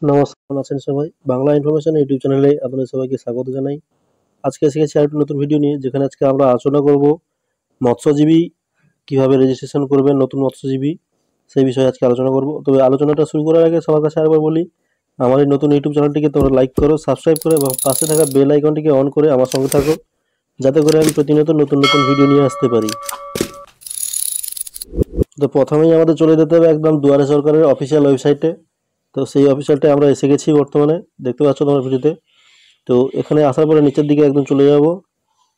নমস্কার, কেমন আছেন সবাই? বাংলা ইনফরমেশন ইউটিউব চ্যানেলে আপনাদের সবাইকে স্বাগত জানাই। আজকে এসে গেছি আরেকটি নতুন ভিডিও নিয়ে, যেখানে আজকে আমরা আলোচনা করব মৎস্যজীবী কিভাবে রেজিস্ট্রেশন করবেন, নতুন মৎস্যজীবী সেই বিষয়ে আজকে আলোচনা করব। তবে আলোচনাটা শুরু করার আগে সবার কাছে আরেকবার বলি, আমার এই নতুন ইউটিউব চ্যানেলটিকে তোমরা লাইক করো, সাবস্ক্রাইব করো এবং পাশে থাকা বেল আইকনটিকে অন করে আমার সঙ্গে থাকো, যাতে করে আমি প্রতিনিয়ত নতুন নতুন ভিডিও নিয়ে আসতে পারি। তো প্রথমেই আমাদের চলে যেতে হবে একদম দুয়ারে সরকারের অফিসিয়াল ওয়েবসাইটে। তো সেই অফিসিয়ালটায় আমরা এসে গেছি বর্তমানে, দেখতে পাচ্ছ তোমার ভিডিওতে। তো এখানে আসার পরে নিচের দিকে একদম চলে যাব,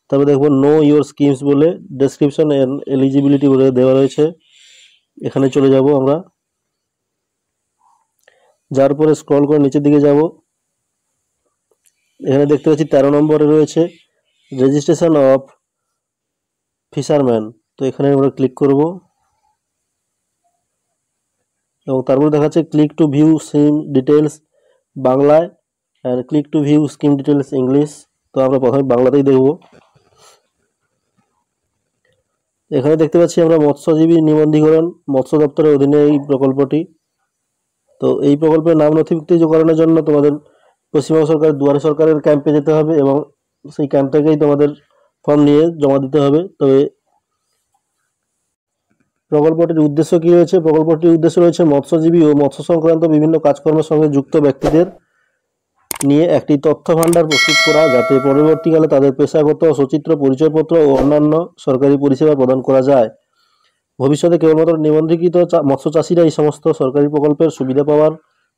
তারপরে দেখবো নো ইওর স্কিমস বলে ডেসক্রিপশন এন্ড এলিজিবিলিটি বলে দেওয়া রয়েছে। এখানে চলে যাব আমরা, যার পরে স্ক্রল করে নিচের দিকে যাব। এখানে দেখতে পাচ্ছি 13 নম্বরে রয়েছে রেজিস্ট্রেশন অফ ফিশারম্যান। তো এখানে আমরা ক্লিক করব এবং তারপরে দেখাচ্ছে click to view scheme details বাংলায় and click to view scheme details English. তো আমরা প্রথমে বাংলাতেই দেখব। এখানে দেখতে পাচ্ছি আমরা মৎস্যজীবী নিবন্ধীকরণ মৎস্য দপ্তরের অধীনে এই প্রকল্পটি। তো এই প্রকল্পের নাম নথিভুক্তিকরণের জন্য তোমাদের পশ্চিমবঙ্গ সরকার দুয়ারে সরকারের ক্যাম্পে যেতে হবে এবং সেই ক্যাম্প থেকেই তোমাদের ফর্ম নিয়ে জমা দিতে হবে। তবে প্রকল্পটির উদ্দেশ্য কি রয়েছে? প্রকল্পটির উদ্দেশ্য রয়েছে মৎস্যজীবী ও মৎস্য সংক্রান্ত বিভিন্ন কাজকর্মের সঙ্গে যুক্ত ব্যক্তিদের নিয়ে একটি তথ্য ভাণ্ডার প্রস্তুত করা, যাতে পরবর্তীকালে তাদের পেশাগত সচিত্র পরিচয়পত্র ও অন্যান্য সরকারি পরিষেবা প্রদান করা যায়। ভবিষ্যতে কেবলমাত্র নিবন্ধীকৃত মৎস্য চাষিরা এই সমস্ত সরকারি প্রকল্পের সুবিধা পাওয়ার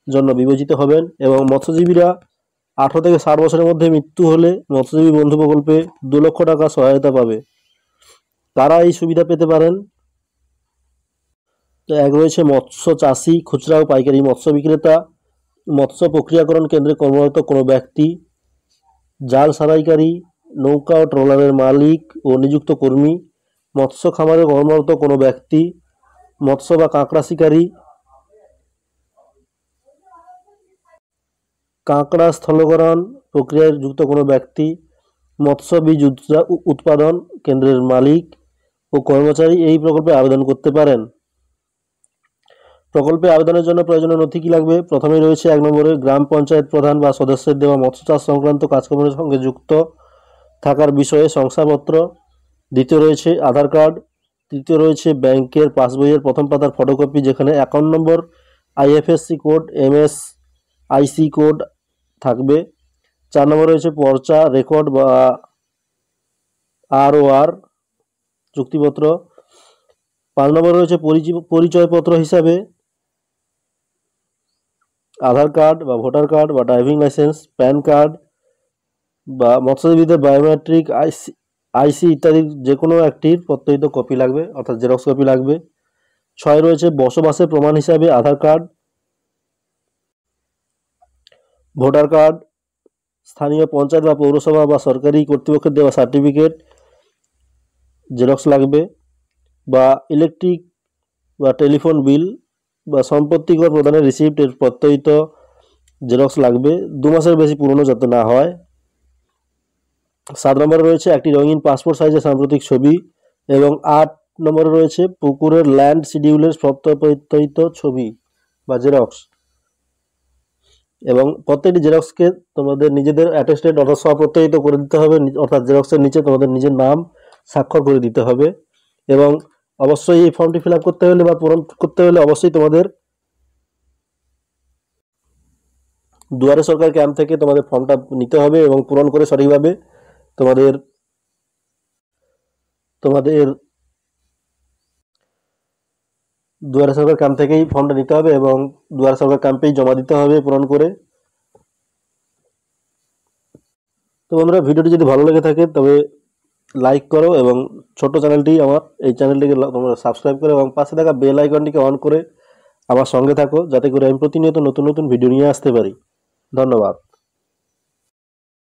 জন্য বিবেচিত হবেন এবং মৎস্যজীবীরা 18 থেকে 60 বছরের মধ্যে মৃত্যু হলে মৎস্যজীবী বন্ধু প্রকল্পে 2 লক্ষ টাকা সহায়তা পাবে। কারা এই সুবিধা পেতে পারেন? তো এক রয়েছে মৎস্য চাষি, খুচরা ও পাইকারি মৎস্য বিক্রেতা, মৎস্য প্রক্রিয়াকরণ কেন্দ্রে কর্মরত কোনো ব্যক্তি, জাল সারাইকারী, নৌকা ও ট্রলারের মালিক ও নিযুক্ত কর্মী, মৎস্য খামারে কর্মরত কোনো ব্যক্তি, মৎস্য বা কাঁকড়া শিকারী, কাঁকড়া স্থলকরণ প্রক্রিয়ায় যুক্ত কোনো ব্যক্তি, মৎস্য বীজ উৎপাদন কেন্দ্রের মালিক ও কর্মচারী এই প্রকল্পে আবেদন করতে পারেন। প্রকল্পে আবেদনের জন্য প্রয়োজনীয় নথি কি লাগবে? প্রথমেই রয়েছে 1 নম্বরে গ্রাম পঞ্চায়েত প্রধান বা সদস্যের দেওয়া মৎস্য চাষ সংক্রান্ত কাজকর্মের সঙ্গে যুক্ত থাকার বিষয়ে শংসাপত্র। দ্বিতীয় রয়েছে আধার কার্ড। তৃতীয় রয়েছে ব্যাংকের পাসবইয়ের প্রথম পাতার ফটোকপি, যেখানে account number, IFSC code, MSIC code থাকবে। 4 নম্বর রয়েছে পর্চা রেকর্ড বা আরওআর চুক্তিপত্র। 5 নম্বর রয়েছে পরিচয়পত্র হিসাবে আধার কার্ড বা ভোটার কার্ড বা ড্রাইভিং লাইসেন্স, প্যান কার্ড বা মৎস্যজীবীদের বায়োমেট্রিক আইসি ইত্যাদি যে কোনো একটির প্রত্যয়িত কপি লাগবে, অর্থাৎ জেরক্স কপি লাগবে। 6 রয়েছে বসবাসের প্রমাণ হিসাবে আধার কার্ড, ভোটার কার্ড, স্থানীয় পঞ্চায়েত বা পৌরসভা বা সরকারি কর্তৃপক্ষের দেওয়া সার্টিফিকেট জেরক্স লাগবে, বা ইলেকট্রিক বা টেলিফোন বিল বা সম্পত্তি কর প্রদানের রিসিপ্ট এর প্রত্যয়িত জেরক্স লাগবে, 2 মাসের বেশি পুরনো যাতে না হয়। 7 নম্বরে রয়েছে একটি রঙিন পাসপোর্ট সাইজের সাম্প্রতিক ছবি এবং 8 নম্বরে রয়েছে পুকুরের ল্যান্ড শিডিউলের প্রত্যয়িত ছবি বা জেরক্স। এবং প্রত্যেকটি জেরক্সকে তোমাদের নিজেদের অ্যাটেস্টেড অর্থাৎ স্বপ্রত্যয়িত করে দিতে হবে, অর্থাৎ জেরক্সের নিচে তোমাদের নিজের নাম স্বাক্ষর করে দিতে হবে। এবং অবশ্যই এই ফর্মটি ফিল আপ করতে হলে বা পূরণ করতে হলে অবশ্যই তোমাদের দুয়ারে সরকার ক্যাম্প থেকে তোমাদের ফর্মটা নিতে হবে এবং পূরণ করে সঠিকভাবে তোমাদের তোমাদের দুয়ারে সরকার ক্যাম্প থেকেই ফর্মটা নিতে হবে এবং দুয়ারে সরকার ক্যাম্পেই জমা দিতে হবে পূরণ করে। তো বন্ধুরা, ভিডিওটি যদি ভালো লেগে থাকে তবে লাইক করো এবং ছোট চ্যানেলটি এই চ্যানেলটিকে তোমরা সাবস্ক্রাইব করো এবং পাশে থাকা বেল আইকনটিকে অন করে আমার সঙ্গে থাকো, যাতে করে আমি প্রতিনিয়ত নতুন নতুন ভিডিও নিয়ে আসতে পারি। ধন্যবাদ।